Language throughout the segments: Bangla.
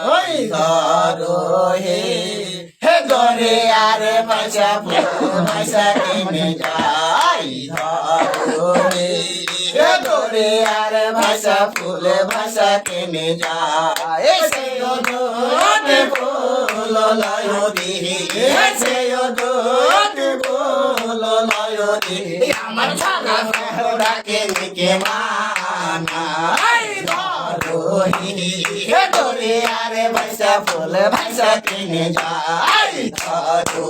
ওই ধরো হে হে ধরে আর ভাষা ভাষা কেনে যাই ধরো হে হে ধরে আর ভাষা ফুল ভাষা কেনে যায় সে ওদে ফুল লয় দিহি সে ওদে ফুল লয় দিহি আমার ছাগা ডাকে নিকে মানা ধরো হে ধরে আরে ভাষা ফুল ভাষা কিনে যাই ধরো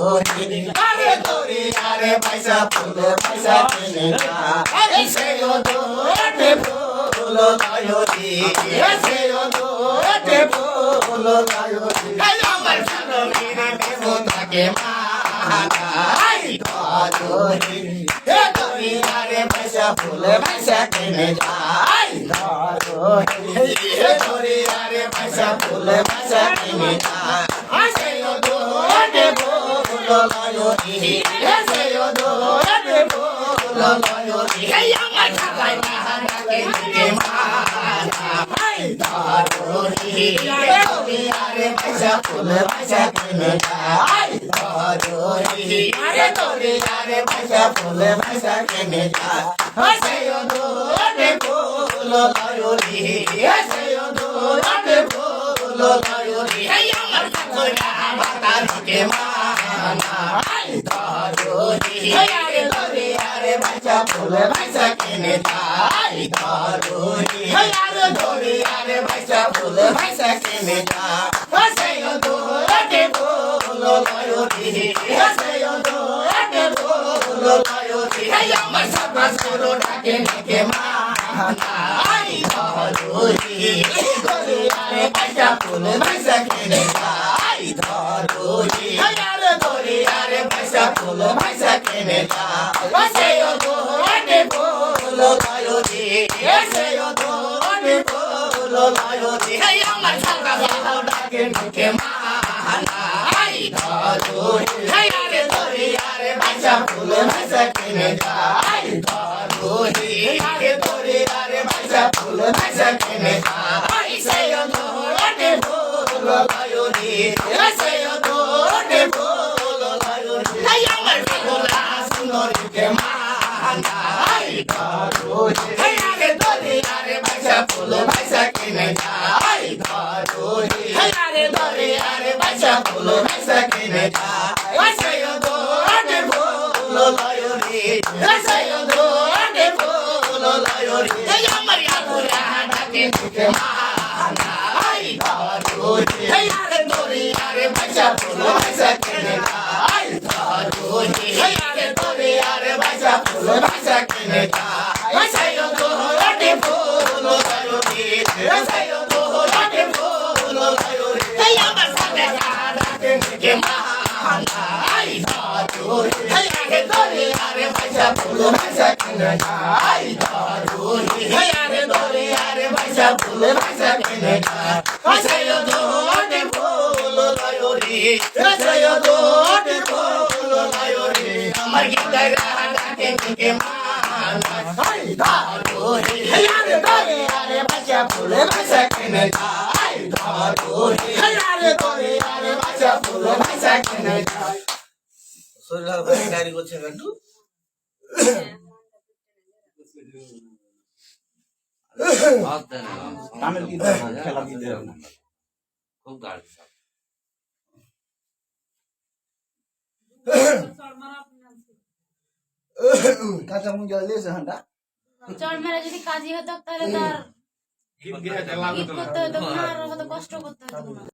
আরে ধরে আরে ভাষা ফুল ভাষা কিনে যাই সে ওদে ফুল লয় দিহি সে ওদে ফুল লয় দিহি আমার ছাগা দেবতাকে মানা ধরো হে ধরে আরে ভাষা ফুল ভাষা কিনে যাই ধরো হে ধরে আরে ভাষা ফুল ভাষা কিনে যাই সে ওদে ফুল লয় দিহি সে ওদে ফুল লয় দিহি আমার ছাগাই ডাকে নিকে মানা ধরো হে ধরে আরে ভাষা ফুল ভাষা কিনে যাই ধরো হে ধরে আরে ভাষা ফুল ভাষা কিনে যাই সে ওদে ফুল লয় দিহি সে ওদে ফুল লয় দিহি আমার ছাগা বাতারকে মানা ধরো হে ধরে আরে ভাষা ফুল ভাষা কিনে যাই ধরো হে ধরে আরে ভাষা ফুল ভাষা কিনে যাই সে ওদে ফুল লয় দিহি সে ওদে ফুল লয় দিহি আমার ছাগা ডাকে নিকে মানা ধরো হে ধরে আরে ভাষা ফুল ভাষা কিনে যাই ধরো হে ধরে আরে ভাষা ফুল ভাষা কিনে যাই সে ওদে ফুল লয় দিহি সে ওদে ফুল লয় দিহি আমার ছাগা ডাকে নিকে মানা ধরো হে ধরে আরে ভাষা ফুল ভাষা কিনে যাই ধরো হে ধরে আরে ভাষা ফুল ভাষা কিনে যাই সে ওদে ফুল লয় দিহি সে ওদে ফুল লয় দিহি আমার ছাগা সুন্দরীকে মানা ধরো হে ধরে আরে ভাষা ফুল ভাষা কিনে যাই ধরো হে ধরে আরে ভাষা ফুল ভাষা কিনে যাই সে ওদে ফুল লয় দিহি সে ওদে ফুল লয় দিহি আমার ছাগা ডাকে নিকে মানা ধরো হে ধরে আরে ভাষা ফুল ভাষা কিনে যাই ধরো হে ধরে আরে ভাষা ফুল ভাষা কিনে যাই সে ওদে ফুল লয় দিহি সে ওদে ফুল লয় দিহি আমার ছাগা ডাকে নিকে মানা ধরো হে ধরে আরে ভাষা ফুল ভাষা কিনে যাই ধরো হে ধরে আরে ভাষা ফুল ভাষা কিনে যাই সে ওদে ফুল লয় দিহি সে ওদে ফুল লয় দিহি আমার ছাগা ডাকে নিকে মানা ধরো হে ধরে আরে ভাষা ফুল ভাষা কিনে যাই ধরো হে ধরে আরে ভাষা ফুল ভাষা কিনে যাই শরীর হালকা গাড়ি করছে একটু তামিল কি খেলা দিতে খুব গাড়ি কাঁচা মুখ জল দিয়েছে হান্ডা চড় মেরে যদি কাজই হতো তাহলে তার গীত করতে হতো না আর হয়তো কষ্ট করতে হতো না